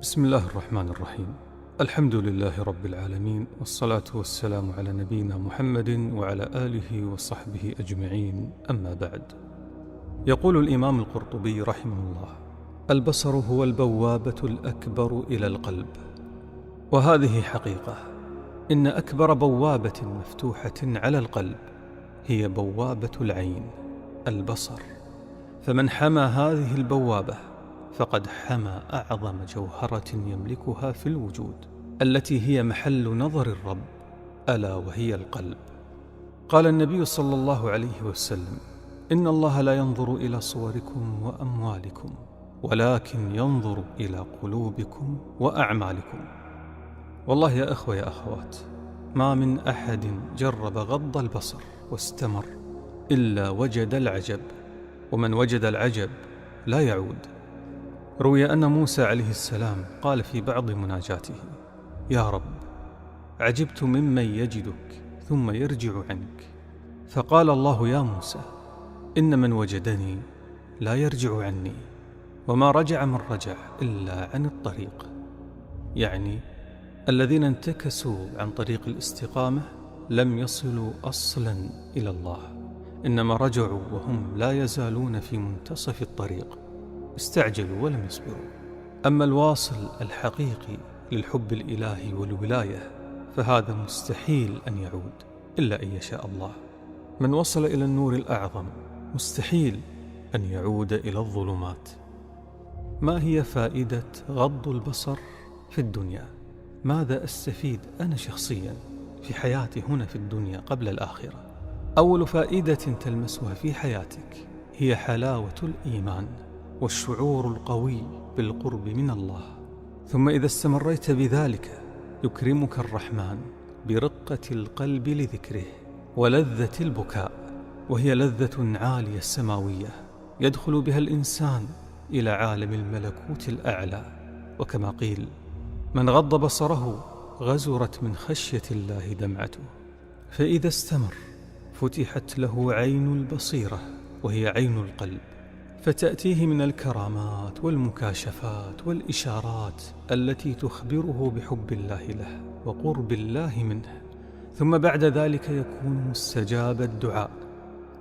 بسم الله الرحمن الرحيم. الحمد لله رب العالمين، والصلاة والسلام على نبينا محمد وعلى آله وصحبه أجمعين، أما بعد. يقول الإمام القرطبي رحمه الله: البصر هو البوابة الأكبر إلى القلب. وهذه حقيقة، إن أكبر بوابة مفتوحة على القلب هي بوابة العين، البصر. فمن حمى هذه البوابة فقد حمى أعظم جوهرة يملكها في الوجود، التي هي محل نظر الرب، ألا وهي القلب. قال النبي صلى الله عليه وسلم: إن الله لا ينظر إلى صوركم وأموالكم، ولكن ينظر إلى قلوبكم وأعمالكم. والله يا أخوة يا أخوات، ما من أحد جرب غض البصر واستمر إلا وجد العجب، ومن وجد العجب لا يعود. روي أن موسى عليه السلام قال في بعض مناجاته: يا رب، عجبت ممن يجدك ثم يرجع عنك. فقال الله: يا موسى، إن من وجدني لا يرجع عني، وما رجع من رجع إلا عن الطريق. يعني الذين انتكسوا عن طريق الاستقامة لم يصلوا أصلا إلى الله، إنما رجعوا وهم لا يزالون في منتصف الطريق، استعجلوا ولم يصبروا. أما الواصل الحقيقي للحب الإلهي والولاية فهذا مستحيل أن يعود إلا أن يشاء الله. من وصل إلى النور الأعظم مستحيل أن يعود إلى الظلمات. ما هي فائدة غض البصر في الدنيا؟ ماذا أستفيد أنا شخصيا في حياتي هنا في الدنيا قبل الآخرة؟ أول فائدة تلمسها في حياتك هي حلاوة الإيمان والشعور القوي بالقرب من الله. ثم إذا استمريت بذلك يكرمك الرحمن برقة القلب لذكره ولذة البكاء، وهي لذة عالية سماوية يدخل بها الإنسان إلى عالم الملكوت الأعلى. وكما قيل: من غض بصره غزرت من خشية الله دمعته. فإذا استمر فتحت له عين البصيرة، وهي عين القلب، فتأتيه من الكرامات والمكاشفات والإشارات التي تخبره بحب الله له وقرب الله منه. ثم بعد ذلك يكون مستجاب الدعاء.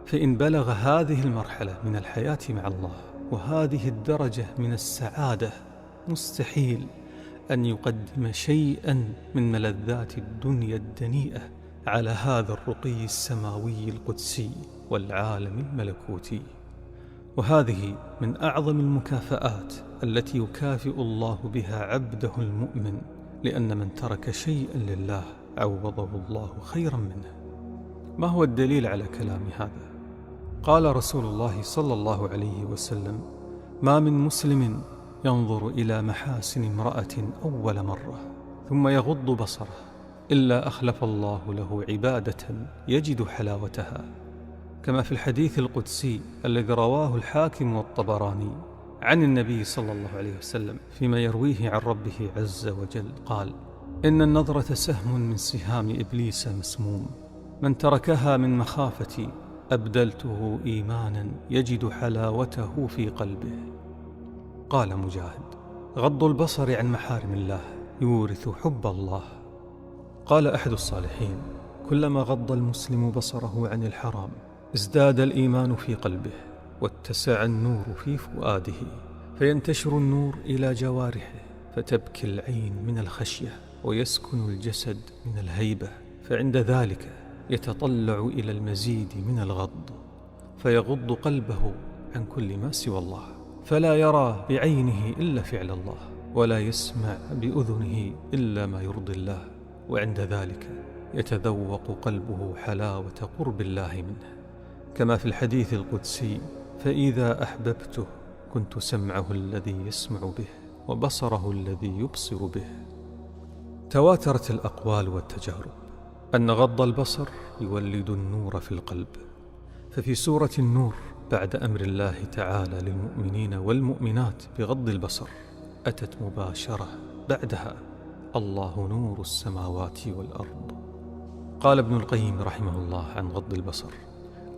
فإن بلغ هذه المرحلة من الحياة مع الله وهذه الدرجة من السعادة، مستحيل أن يقدم شيئا من ملذات الدنيا الدنيئة على هذا الرقي السماوي القدسي والعالم الملكوتي. وهذه من أعظم المكافآت التي يكافئ الله بها عبده المؤمن، لأن من ترك شيئا لله عوضه الله خيرا منه. ما هو الدليل على كلام هذا؟ قال رسول الله صلى الله عليه وسلم: ما من مسلم ينظر إلى محاسن امرأة أول مرة ثم يغض بصره إلا أخلف الله له عبادة يجد حلاوتها، كما في الحديث القدسي الذي رواه الحاكم والطبراني عن النبي صلى الله عليه وسلم فيما يرويه عن ربه عز وجل قال: إن النظرة سهم من سهام إبليس مسموم، من تركها من مخافتي أبدلته إيمانا يجد حلاوته في قلبه. قال مجاهد: غض البصر عن محارم الله يورث حب الله. قال أحد الصالحين: كلما غض المسلم بصره عن الحرام ازداد الإيمان في قلبه واتسع النور في فؤاده، فينتشر النور إلى جوارحه، فتبكي العين من الخشية ويسكن الجسد من الهيبة، فعند ذلك يتطلع إلى المزيد من الغض، فيغض قلبه عن كل ما سوى الله، فلا يرى بعينه إلا فعل الله، ولا يسمع بأذنه إلا ما يرضي الله، وعند ذلك يتذوق قلبه حلاوة قرب الله منه، كما في الحديث القدسي: فإذا أحببته كنت سمعه الذي يسمع به وبصره الذي يبصر به. تواترت الأقوال والتجارب أن غض البصر يولد النور في القلب. ففي سورة النور بعد أمر الله تعالى للمؤمنين والمؤمنات بغض البصر أتت مباشرة بعدها: الله نور السماوات والأرض. قال ابن القيم رحمه الله عن غض البصر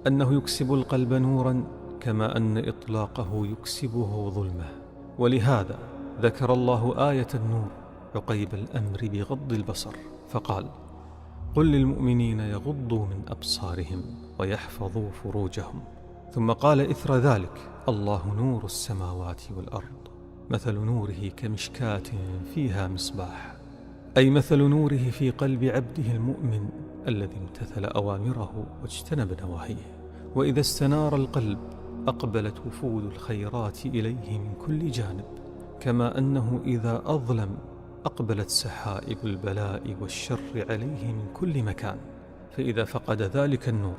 أنه يكسب القلب نورا كما أن إطلاقه يكسبه ظلمة، ولهذا ذكر الله آية النور عقيب الأمر بغض البصر فقال: قل للمؤمنين يغضوا من أبصارهم ويحفظوا فروجهم. ثم قال إثر ذلك: الله نور السماوات والأرض، مثل نوره كمشكاة فيها مصباح، أي مثل نوره في قلب عبده المؤمن الذي امتثل أوامره واجتنب نواهيه. وإذا استنار القلب أقبلت وفود الخيرات إليه من كل جانب، كما أنه إذا أظلم أقبلت سحائب البلاء والشر عليه من كل مكان. فإذا فقد ذلك النور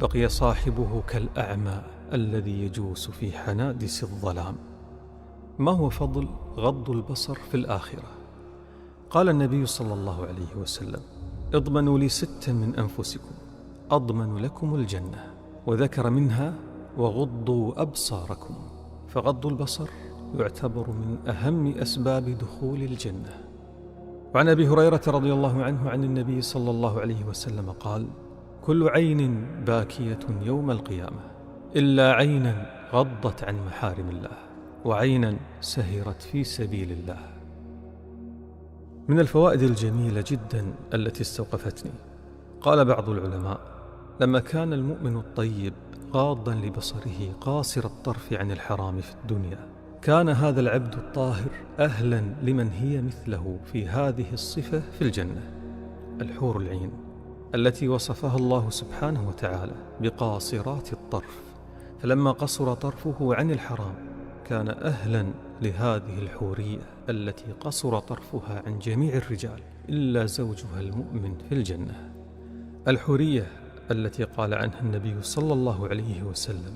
بقي صاحبه كالأعمى الذي يجوس في حنادس الظلام. ما هو فضل غض البصر في الآخرة؟ قال النبي صلى الله عليه وسلم: اضمنوا لي 6 من أنفسكم أضمن لكم الجنة، وذكر منها: وغضوا أبصاركم. فغض البصر يعتبر من أهم أسباب دخول الجنة. وعن أبي هريرة رضي الله عنه عن النبي صلى الله عليه وسلم قال: كل عين باكية يوم القيامة إلا عينا غضت عن محارم الله، وعينا سهرت في سبيل الله. من الفوائد الجميلة جدا التي استوقفتني، قال بعض العلماء: لما كان المؤمن الطيب غاضا لبصره قاصر الطرف عن الحرام في الدنيا، كان هذا العبد الطاهر أهلا لمن هي مثله في هذه الصفة في الجنة، الحور العين التي وصفها الله سبحانه وتعالى بقاصرات الطرف. فلما قصر طرفه عن الحرام كان أهلا لهذه الحورية التي قصر طرفها عن جميع الرجال إلا زوجها المؤمن في الجنة. الحورية التي قال عنها النبي صلى الله عليه وسلم: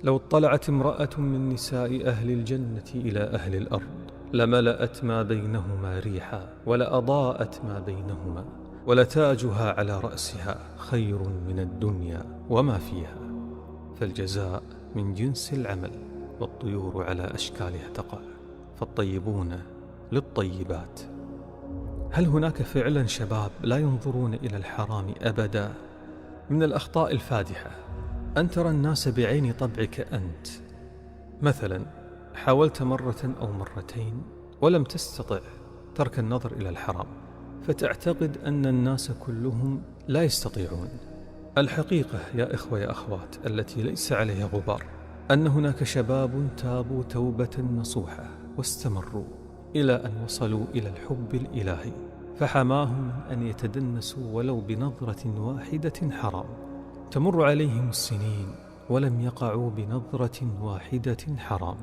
لو اطلعت امرأة من نساء أهل الجنة إلى أهل الأرض لملأت ما بينهما ريحا ولأضاءت ما بينهما، ولتاجها على رأسها خير من الدنيا وما فيها. فالجزاء من جنس العمل، والطيور على أشكالها تقع، فالطيبون للطيبات. هل هناك فعلا شباب لا ينظرون إلى الحرام أبدا؟ من الأخطاء الفادحة أن ترى الناس بعين طبعك أنت. مثلا حاولت مرة أو مرتين ولم تستطع ترك النظر إلى الحرام، فتعتقد أن الناس كلهم لا يستطيعون. الحقيقة يا إخوة يا أخوات التي ليس عليها غبار، أن هناك شباب تابوا توبة نصوحة واستمروا إلى أن وصلوا إلى الحب الإلهي، فحماهم من أن يتدنسوا ولو بنظرة واحدة حرام. تمر عليهم السنين ولم يقعوا بنظرة واحدة حرام.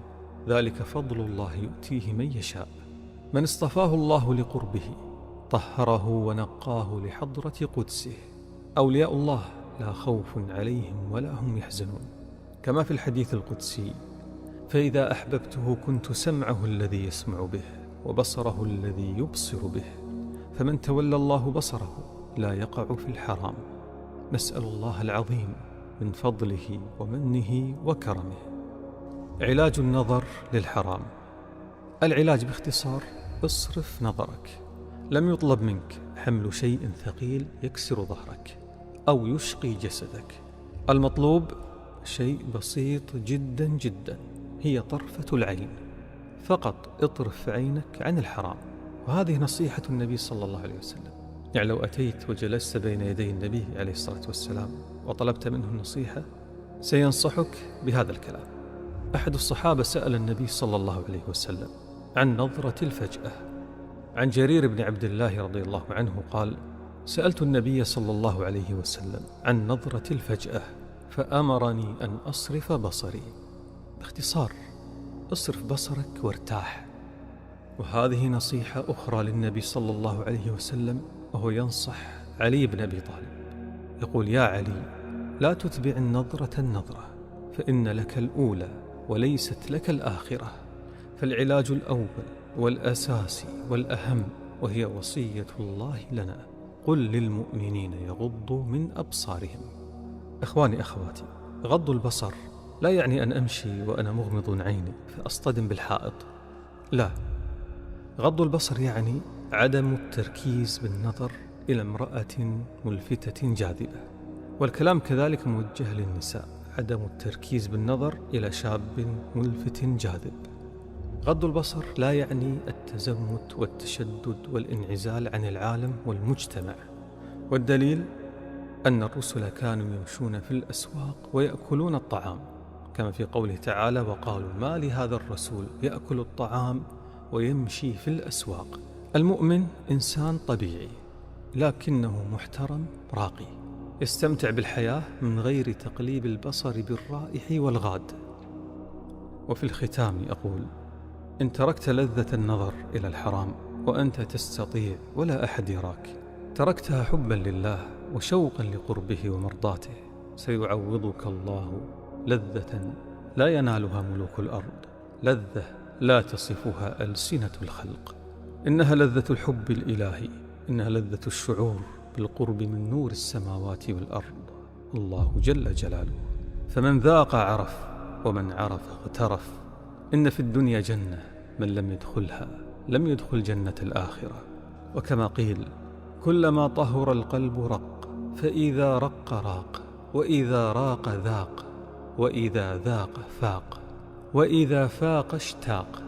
ذلك فضل الله يؤتيه من يشاء. من اصطفاه الله لقربه طهره ونقاه لحضرة قدسه. أولياء الله لا خوف عليهم ولا هم يحزنون، كما في الحديث القدسي: فإذا أحببته كنت سمعه الذي يسمع به وبصره الذي يبصر به، فمن تولى الله بصره لا يقع في الحرام. نسأل الله العظيم من فضله ومنه وكرمه. علاج النظر للحرام. العلاج باختصار: اصرف نظرك. لم يطلب منك حمل شيء ثقيل يكسر ظهرك أو يشقي جسدك. المطلوب شيء بسيط جدا جدا، هي طرفة العين فقط. اطرف عينك عن الحرام. وهذه نصيحة النبي صلى الله عليه وسلم. يعني لو أتيت وجلست بين يدي النبي عليه الصلاة والسلام وطلبت منه النصيحة سينصحك بهذا الكلام. أحد الصحابة سأل النبي صلى الله عليه وسلم عن نظرة الفجأة. عن جرير بن عبد الله رضي الله عنه قال: سألت النبي صلى الله عليه وسلم عن نظرة الفجأة فأمرني أن أصرف بصري. باختصار: اصرف بصرك وارتاح. وهذه نصيحة أخرى للنبي صلى الله عليه وسلم، وهو ينصح علي بن أبي طالب، يقول: يا علي، لا تتبع النظرة فإن لك الأولى وليست لك الآخرة. فالعلاج الأول والأساسي والأهم، وهي وصية الله لنا: قل للمؤمنين يغضوا من أبصارهم. إخواني أخواتي، غض البصر لا يعني أن أمشي وأنا مغمض عيني فأصطدم بالحائط، لا. غض البصر يعني عدم التركيز بالنظر إلى امرأة ملفتة جاذبة. والكلام كذلك موجه للنساء: عدم التركيز بالنظر إلى شاب ملفت جاذب. غض البصر لا يعني التزمت والتشدد والانعزال عن العالم والمجتمع، والدليل أن الرسل كانوا يمشون في الأسواق ويأكلون الطعام، كما في قوله تعالى: وقالوا ما لهذا الرسول يأكل الطعام ويمشي في الأسواق. المؤمن إنسان طبيعي لكنه محترم راقي، يستمتع بالحياة من غير تقليب البصر بالرائح والغاد. وفي الختام أقول: إن تركت لذة النظر إلى الحرام وأنت تستطيع ولا أحد يراك، تركتها حبا لله وشوقا لقربه ومرضاته، سيعوضك الله لذة لا ينالها ملوك الأرض، لذة لا تصفها ألسنة الخلق. إنها لذة الحب الإلهي، إنها لذة الشعور بالقرب من نور السماوات والأرض، الله جل جلاله. فمن ذاق عرف، ومن عرف اغترف. إن في الدنيا جنة، من لم يدخلها لم يدخل جنة الآخرة. وكما قيل: كلما طهر القلب رق، فإذا رق راق، وإذا راق ذاق، وإذا ذاق فاق، وإذا فاق اشتاق،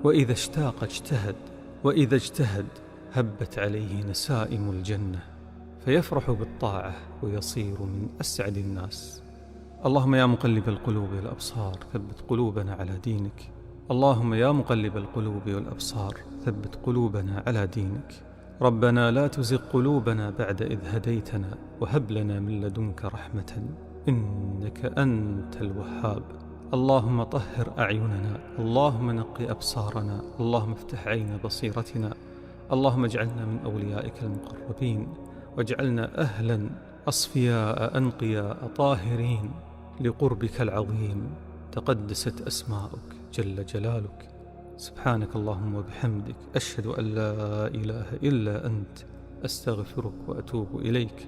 وإذا اشتاق اجتهد، وإذا اجتهد هبت عليه نسائم الجنة، فيفرح بالطاعة ويصير من أسعد الناس. اللهم يا مقلب القلوب والأبصار ثبت قلوبنا على دينك. اللهم يا مقلب القلوب والأبصار ثبت قلوبنا على دينك. ربنا لا تزغ قلوبنا بعد إذ هديتنا وهب لنا من لدنك رحمة إنك أنت الوهاب. اللهم طهر أعيننا، اللهم نقي أبصارنا، اللهم افتح عين بصيرتنا، اللهم اجعلنا من أوليائك المقربين، واجعلنا أهلا أصفياء أنقياء طاهرين لقربك العظيم. تقدست أسماؤك جل جلالك. سبحانك اللهم وبحمدك، أشهد أن لا إله إلا أنت، أستغفرك وأتوب إليك.